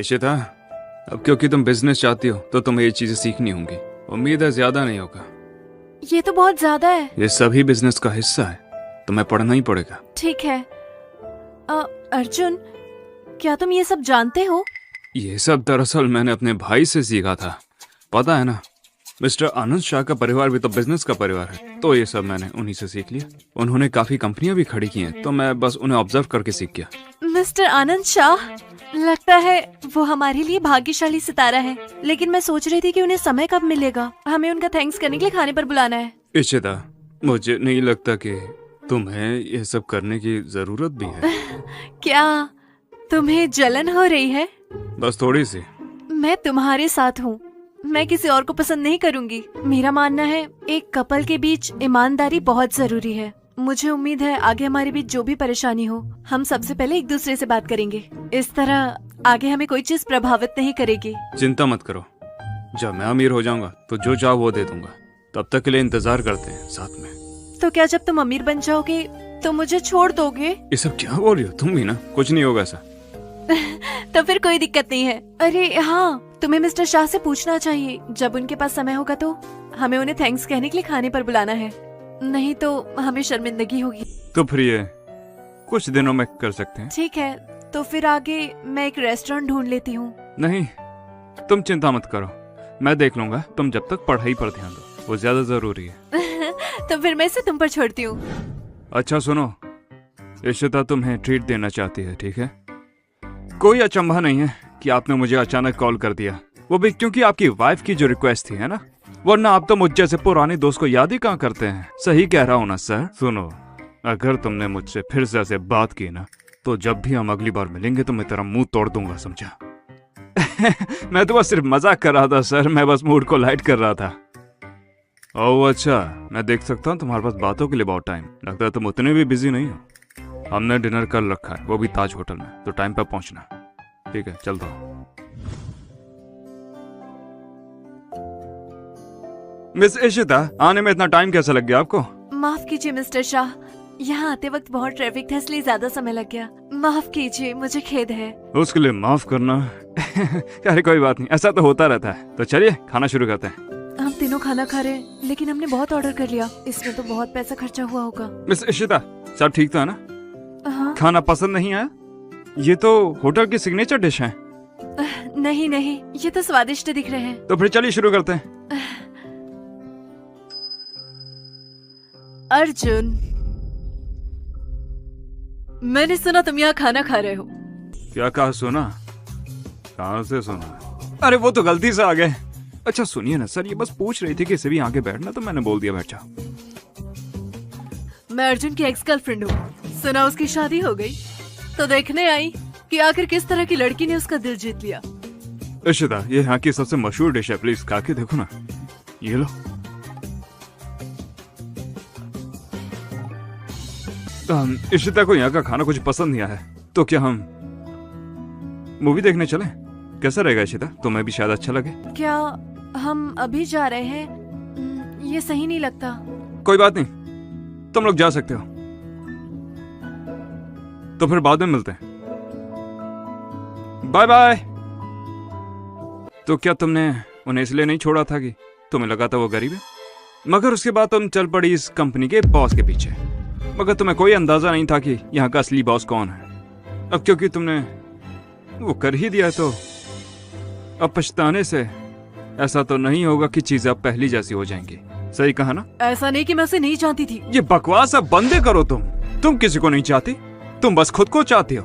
इशिता, अब क्योंकि तुम बिजनेस चाहती हो तो तुम्हें ये चीजें सीखनी होंगी। उम्मीद है ज्यादा नहीं होगा। ये तो बहुत ज्यादा है। ये सभी बिजनेस का हिस्सा है, तुम्हें पढ़ना ही पड़ेगा। ठीक है। अर्जुन, क्या तुम ये सब जानते हो? ये सब दरअसल मैंने अपने भाई से सीखा था। पता है ना, मिस्टर आनंद शाह का परिवार भी तो बिजनेस का परिवार है, तो ये सब मैंने उन्हीं से सीख लिया। उन्होंने काफी कंपनियां भी खड़ी की हैं, तो मैं बस उन्हें ऑब्जर्व करके सीख गया। मिस्टर आनंद शाह, लगता है वो हमारे लिए भाग्यशाली सितारा है। लेकिन मैं सोच रही थी कि उन्हें समय कब मिलेगा। हमें उनका थैंक्स करने के लिए खाने पर बुलाना है। इशिता, मुझे नहीं लगता कि तुम्हें ये सब करने की जरूरत भी है। क्या तुम्हें जलन हो रही है? बस थोड़ी सी। मैं तुम्हारे साथ हूँ। मैं किसी और को पसंद नहीं करूँगी। मेरा मानना है एक कपल के बीच ईमानदारी बहुत जरूरी है। मुझे उम्मीद है आगे हमारे बीच जो भी परेशानी हो, हम सबसे पहले एक दूसरे से बात करेंगे। इस तरह आगे हमें कोई चीज प्रभावित नहीं करेगी। चिंता मत करो, जब मैं अमीर हो जाऊंगा तो जो चाहो वो दे दूंगा। तब तक के लिए इंतजार करते हैं साथ में। तो क्या जब तुम अमीर बन जाओगे तो मुझे छोड़ दोगे? ये सब क्या बोल रही हो तुम भी ना? कुछ नहीं होगा ऐसा। तो फिर कोई दिक्कत नहीं है। अरे हाँ, तुम्हें मिस्टर शाह से पूछना चाहिए। जब उनके पास समय होगा तो हमें उन्हें थैंक्स कहने के लिए खाने पर बुलाना है, नहीं तो हमें शर्मिंदगी होगी। तो फिर ये कुछ दिनों में कर सकते हैं। ठीक है, तो फिर आगे मैं एक रेस्टोरेंट ढूंढ लेती हूँ। नहीं, तुम चिंता मत करो, मैं देख लूंगा। तुम जब तक पढ़ाई पर ध्यान दो, वो ज्यादा जरूरी है। तो फिर मैं इसे तुम पर छोड़ती हूँ। अच्छा सुनो, इशिता तुम्हें ट्रीट देना चाहती है, ठीक है? कोई अचंभा नहीं है कि आपने मुझे अचानक कॉल कर दिया, वो भी क्योंकि आपकी वाइफ की जो रिक्वेस्ट थी, है ना? वरना आप तो मुझ जैसे पुराने दोस्त को याद ही कहाँ करते हैं। सही कह रहा हूँ ना सर? सुनो, अगर तुमने मुझसे फिर से ऐसे बात की ना, तो जब भी हम अगली बार मिलेंगे तो मैं तेरा मुंह तोड़ दूंगा, समझा? मैं तो बस सिर्फ मजाक कर रहा था सर, मैं बस मूड को लाइट कर रहा था। ओह अच्छा, मैं देख सकता हूँ तुम्हारे पास बातों के लिए बहुत टाइम। लगता है तुम उतने भी बिजी नहीं हो। हमने डिनर कर रखा है, वो भी ताज होटल में, तो टाइम पर पहुंचना। ठीक है, चलता हूँ। मिस इशिता, आने में इतना टाइम कैसा लग गया आपको? माफ कीजिए मिस्टर शाह, यहाँ आते वक्त बहुत ट्रैफिक था, इसलिए ज्यादा समय लग गया। माफ कीजिए, मुझे खेद है। उसके लिए माफ करना। अरे कोई बात नहीं, ऐसा तो होता रहता है। तो चलिए खाना शुरू करते हैं। हम तीनों खाना खा रहे हैं, लेकिन हमने बहुत ऑर्डर कर लिया, इसमें तो बहुत पैसा खर्चा हुआ होगा। मिस इशिता, सब ठीक तो है ना? हाँ? खाना पसंद नहीं आया? ये तो होटल की सिग्नेचर डिश है। नहीं नहीं, ये तो स्वादिष्ट दिख रहे हैं। तो फिर चलिए शुरू करते हैं। अर्जुन, मैंने सुना तुम यहाँ खाना खा रहे हो। क्या कहा? सुना? कहाँ से सुना? अरे वो तो गलती से आ गए। अच्छा सुनिए ना सर, ये बस पूछ रही थी कि इसे भी आगे बैठना, तो मैंने बोल दिया बैठ जाओ। मैं अर्जुन की एक्स गर्लफ्रेंड हूँ। सुना उसकी शादी हो गई, तो देखने आई कि आखिर किस तरह की लड़की ने उसका दिल जीत लिया। इशिता, ये यहाँ की सबसे मशहूर डिश है, प्लीज खा के देखो ना। ये लो। इशिता को यहाँ का खाना कुछ पसंद नहीं आया, तो क्या हम मूवी देखने चलें? कैसा रहेगा इशिता? तुम्हें भी शायद अच्छा लगे। क्या हम अभी जा रहे हैं? ये सही नहीं लगता। कोई बात नहीं, तुम लोग जा सकते हो। तो फिर बाद में मिलते हैं। Bye bye. तो क्या तुमने उन्हें इसलिए नहीं छोड़ा था कि तुम्हें लगा था वो गरीब है? मगर उसके बाद तुम चल पड़ी इस कंपनी के बॉस के पीछे, मगर तुम्हें कोई अंदाजा नहीं था कि यहाँ का असली बॉस कौन है। अब क्योंकि तुमने वो कर ही दिया, तो अब पछताने से ऐसा तो नहीं होगा कि चीजें अब पहली जैसी हो जाएंगी। सही कहा ना? ऐसा नहीं कि मैं उसे नहीं चाहती थी। ये बकवास अब बंदे करो। तुम किसी को नहीं चाहती, तुम बस खुद को चाहती हो।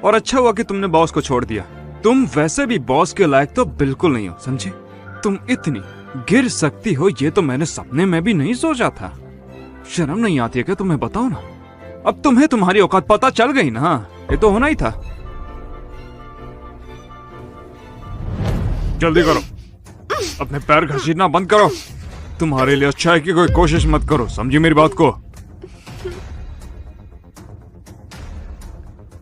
और अच्छा हुआ कि तुमने बॉस को छोड़ दिया। तुम वैसे भी बॉस के लायक तो बिल्कुल नहीं हो, समझे? तुम इतनी गिर सकती हो, ये तो मैंने सपने में भी नहीं सोचा था। शर्म नहीं आती है क्या तुम्हें? बताओ ना। अब तुम्हें तुम्हारी औकात पता चल गई ना, ये तो होना ही था। जल्दी करो, अपने पैर घसीटना बंद करो। तुम्हारे लिए अच्छा है कि कोई कोशिश मत करो, समझी मेरी बात को?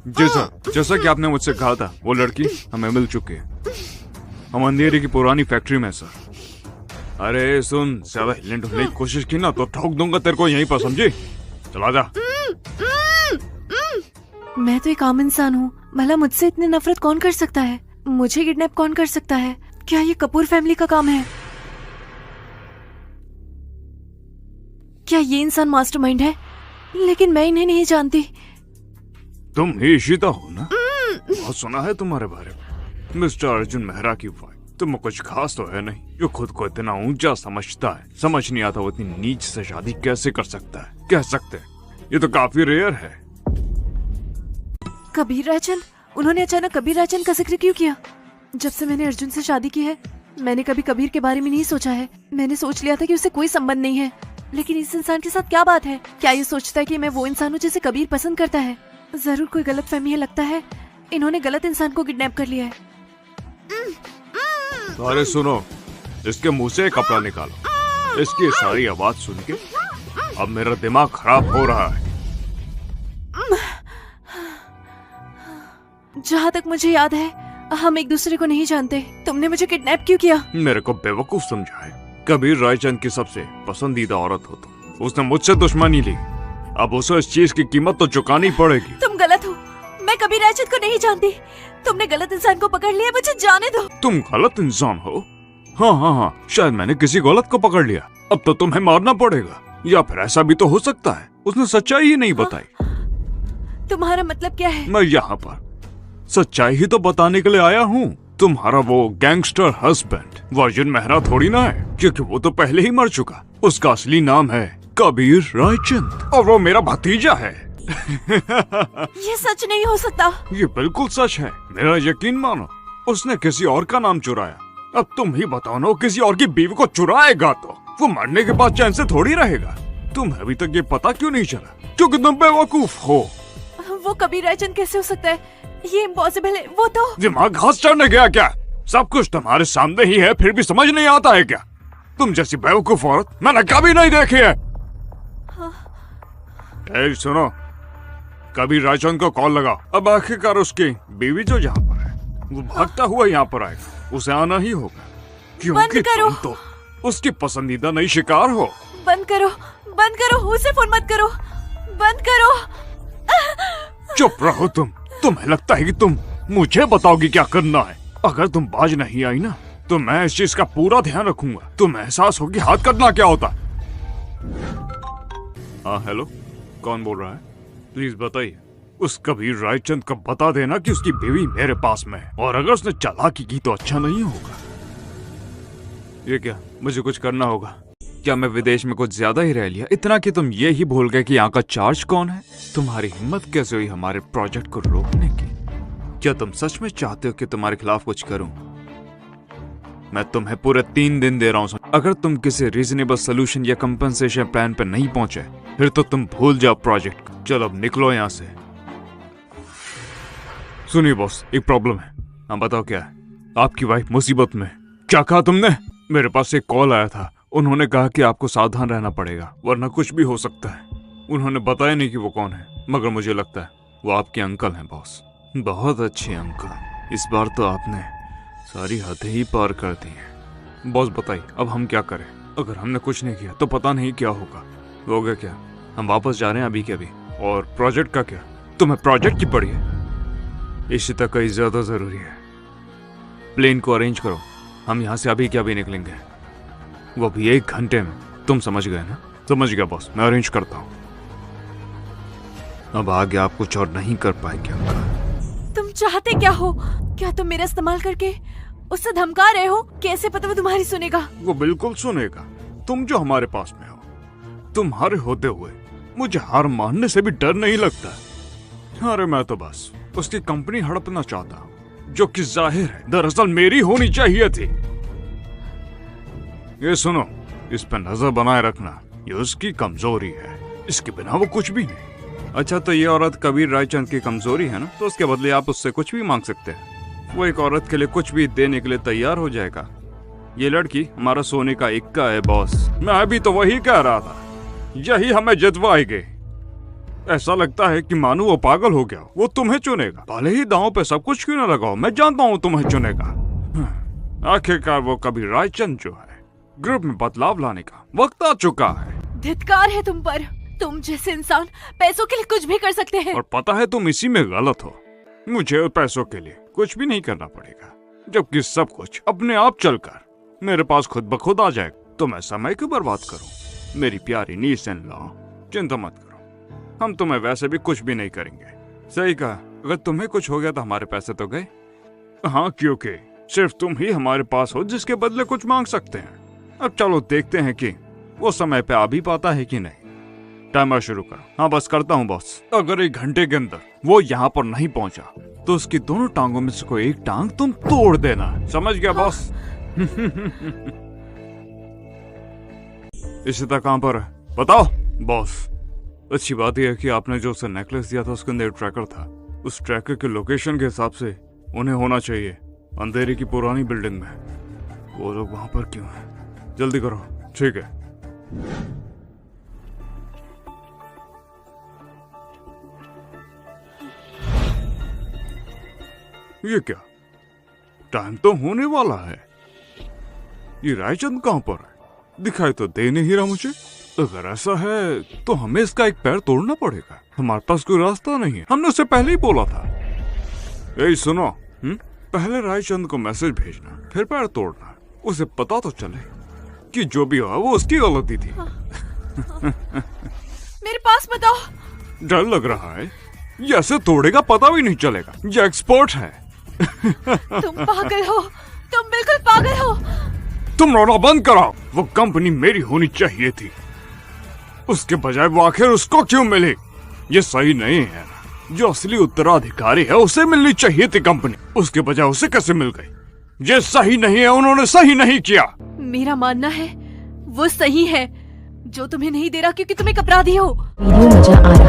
जैसा कि आपने मुझसे कहा था, वो लड़की हमें मिल चुकी है। हम अंधेरी की पुरानी फैक्ट्री में सर। अरे सुन, ज्यादा हिलने डुलने की कोशिश की ना तो ठोक दूंगा तेरे को यहीं पर, समझी? चला जा। मैं तो एक आम इंसान हूँ, भला मुझसे इतनी नफरत कौन कर सकता है? मुझे किडनैप कौन कर सकता है? क्या ये कपूर फैमिली का काम है? क्या ये इंसान मास्टरमाइंड है? लेकिन मैं इन्हें नहीं जानती। तुम ही इशिता हो ना? बहुत सुना है तुम्हारे बारे में। मिस्टर अर्जुन मेहरा की वाइफ। तुम कुछ खास तो है नहीं जो खुद को इतना ऊंचा समझता है। समझ नहीं आता वो इतनी नीच से शादी कैसे कर सकता है। कह सकते हैं ये तो काफी रेयर है। कबीर राजन? उन्होंने अचानक कबीर राजन का जिक्र क्यों किया? जब से मैंने अर्जुन से शादी की है मैंने कभी कबीर के बारे में नहीं सोचा है। मैंने सोच लिया था कि उससे कोई संबंध नहीं है, लेकिन इस इंसान के साथ क्या बात है? क्या ये सोचता है कि मैं वो इंसान हूँ जिसे कबीर पसंद करता है? जरूर कोई गलत फहमी है। लगता है इन्होंने गलत इंसान को किडनैप कर लिया है। अरे सुनो, इसके मुंह से कपड़ा निकालो। इसकी सारी आवाज सुन के अब मेरा दिमाग खराब हो रहा है। जहाँ तक मुझे याद है हम एक दूसरे को नहीं जानते। तुमने मुझे किडनैप क्यों किया? मेरे को बेवकूफ समझा है। कबीर रायचंद की सबसे पसंदीदा औरत हो तुम। उसने मुझसे दुश्मनी ली, अब उसे इस चीज की कीमत तो चुकानी पड़ेगी। तुम गलत हो। मैं कबीर रायचंद को नहीं जानती। तुमने गलत इंसान को पकड़ लिया, मुझे जाने दो। तुम गलत इंसान हो? हाँ, शायद मैंने किसी गलत को पकड़ लिया। अब तो तुम्हें मारना पड़ेगा, या फिर ऐसा भी तो हो सकता है उसने सच्चाई ही नहीं बताई। तुम्हारा मतलब क्या है? मैं यहाँ पर सच्चाई ही तो बताने के लिए आया हूँ। तुम्हारा वो गैंगस्टर हस्बैंड वो अर्जुन मेहरा थोड़ी ना है, क्योंकि वो तो पहले ही मर चुका। उसका असली नाम है कबीर रायचंद और वो मेरा भतीजा है। ये सच नहीं हो सकता। ये बिल्कुल सच है, मेरा यकीन मानो। उसने किसी और का नाम चुराया। अब तुम ही बताओ ना, किसी और की बीवी को चुराएगा तो वो मरने के बाद चैन से थोड़ी रहेगा। तुम्हें अभी तक ये पता क्यों नहीं चला? क्योंकि तुम बेवकूफ हो। वो कबीर रायचंद कैसे हो सकता है? ये इम्पॉसिबल है। वो तो दिमाग घास चढ़ने गया क्या? सब कुछ तुम्हारे सामने ही है, फिर भी समझ नहीं आता है क्या? तुम जैसी बेवकूफ औरत मैंने कभी नहीं देखी है। सुनो, कबीर रायचंद को कॉल लगा। अब आखिरकार उसकी बीवी जो यहाँ पर है वो भागता हुआ यहाँ पर आएगा। उसे आना ही होगा, क्योंकि तुम तो उसकी पसंदीदा नई शिकार हो। बंद करो, बंद करो, उसे फोन मत करो, बंद करो। चुप रहो तुम। तुम्हें लगता है कि तुम मुझे बताओगी क्या करना है? अगर तुम बाज नहीं आई ना तो मैं इस चीज का पूरा ध्यान रखूंगा। तुम्हें एहसास होगी हाथ करना क्या होता है। हाँ हेलो, कौन बोल रहा है? प्लीज बताइए। उस कबीर रायचंद को बता देना कि उसकी बीवी मेरे पास में है, और अगर उसने चालाकी की तो अच्छा नहीं होगा। ये क्या, मुझे कुछ करना होगा? क्या मैं विदेश में कुछ ज्यादा ही रह लिया? इतना कि तुम ये ही भूल गए कि यहाँ का चार्ज कौन है? तुम्हारी हिम्मत कैसे हुई हमारे प्रोजेक्ट को रोकने की? क्या तुम सच में चाहते हो कि तुम्हारे खिलाफ कुछ करूं? मैं तुम्हें पूरे 3 दिन दे रहा हूं। अगर तुम किसी रीजनेबल सोल्यूशन या कंपनसेशन प्लान पर नहीं पहुंचे फिर तो तुम भूल जाओ प्रोजेक्ट को। चलो अब निकलो यहाँ से। सुनिए बॉस, एक प्रॉब्लम है। हाँ बताओ क्या है? आपकी वाइफ मुसीबत में। क्या कहा तुमने? मेरे पास एक कॉल आया था। उन्होंने कहा कि आपको सावधान रहना पड़ेगा वरना कुछ भी हो सकता है। उन्होंने बताया नहीं कि वो कौन है, मगर मुझे लगता है वो आपके अंकल हैं बॉस। बहुत अच्छे अंकल, इस बार तो आपने सारी हदें ही पार कर दी हैं। बॉस बताइए अब हम क्या करें? अगर हमने कुछ नहीं किया तो पता नहीं क्या होगा। हो गया क्या? हम वापस जा रहे हैं अभी के अभी। और प्रोजेक्ट का क्या? तुम्हें प्रोजेक्ट की पड़ी है? इशिता का ही ज्यादा जरूरी है। प्लेन को अरेंज करो, हम यहाँ से अभी के अभी निकलेंगे, वो भी 1 घंटे में। तुम समझ गए ना? समझ गया बॉस, मैं अरेंज करता हूँ। अब आगे आप कुछ और नहीं कर पाएंगे अंकल। तुम चाहते क्या हो? क्या तुम मेरा इस्तेमाल करके उससे धमका रहे हो? कैसे पता वो तुम्हारी सुनेगा? वो बिल्कुल सुनेगा। तुम जो हमारे पास में हो, तुम्हारे होते हुए मुझे हार मानने से भी डर नहीं लगता। अरे मैं तो बस उसकी कंपनी हड़पना चाहता हूँ, जो कि जाहिर है दरअसल मेरी होनी चाहिए थी। ये सुनो, इस पर नजर बनाए रखना, ये उसकी कमजोरी है। इसके बिना वो कुछ भी नहीं। अच्छा तो ये औरत कबीर रायचंद की कमजोरी है ना, तो उसके बदले आप उससे कुछ भी मांग सकते हैं। वो एक औरत के लिए कुछ भी देने के लिए तैयार हो जाएगा। ये लड़की हमारा सोने का इक्का है बॉस। मैं अभी तो वही कह रहा था, यही हमें जितवाएगी। ऐसा लगता है कि मानो वो पागल हो गया। वो तुम्हें चुनेगा, भले ही दांव पे सब कुछ क्यों ना लगाओ, मैं जानता हूँ तुम्हें चुनेगा। आखिरकार वो कबीर रायचंद जो है, ग्रुप में बदलाव लाने का वक्त आ चुका है। धिक्कार है तुम पर। तुम जैसे इंसान पैसों के लिए कुछ भी कर सकते हैं। और पता है तुम इसी में गलत हो। मुझे पैसों के लिए कुछ भी नहीं करना पड़ेगा। जबकि सब कुछ अपने आप चलकर मेरे पास खुद ब खुद आ जाए, तो मैं समय क्यों बर्बाद करूं? मेरी प्यारी नीस इन लॉ, चिंता मत करो, हम तुम्हें वैसे भी कुछ भी नहीं करेंगे। सही कहा, अगर तुम्हें कुछ हो गया तो हमारे पैसे तो गए। हाँ, क्योंकि सिर्फ तुम ही हमारे पास हो जिसके बदले कुछ मांग सकते हैं। अब चलो देखते हैं कि वो समय पे आ भी पाता है कि नहीं। टाइमर शुरू करो। हाँ बस करता हूँ बॉस। अगर 1 घंटे के अंदर वो यहाँ पर नहीं पहुँचा तो उसकी दोनों टांगों में से कोई एक टांग तुम तोड़ देना, समझ गया बॉस? इशिता कहाँ पर है बताओ बॉस। अच्छी बात यह है कि आपने जो उसे नेकलेस दिया था उसके अंदर ट्रैकर था। उस ट्रैकर के लोकेशन के हिसाब से उन्हें होना चाहिए अंधेरे की पुरानी बिल्डिंग में। वो लोग वहां पर क्यों हैं? जल्दी करो। ठीक है। ये क्या, टाइम तो होने वाला है। ये रायचंद कहां पर है? दिखाई तो दे नहीं रहा मुझे। अगर ऐसा है तो हमें इसका एक पैर तोड़ना पड़ेगा। हमारे पास कोई रास्ता नहीं है, हमने उसे पहले ही बोला था। ए सुनो, पहले रायचंद को मैसेज भेजना, फिर पैर तोड़ना। उसे पता तो चले कि जो भी हुआ वो उसकी गलती थी। मेरे पास बताओ। डर लग रहा है, ये ऐसे तोड़ेगा पता भी नहीं चलेगा। ये एक्सपर्ट है। तुम पागल हो, तुम बिल्कुल पागल हो। तुम रोना बंद कराओ। वो कंपनी मेरी होनी चाहिए थी, उसके बजाय वो आखिर उसको क्यों मिली? ये सही नहीं है। जो असली उत्तराधिकारी है उसे मिलनी चाहिए थी कंपनी, उसके बजाय उसे कैसे मिल गई? ये सही नहीं है, उन्होंने सही नहीं किया। मेरा मानना है वो सही है, जो तुम्हें नहीं दे रहा क्योंकि तुम एक अपराधी हो। वीडियो मजा आ रहा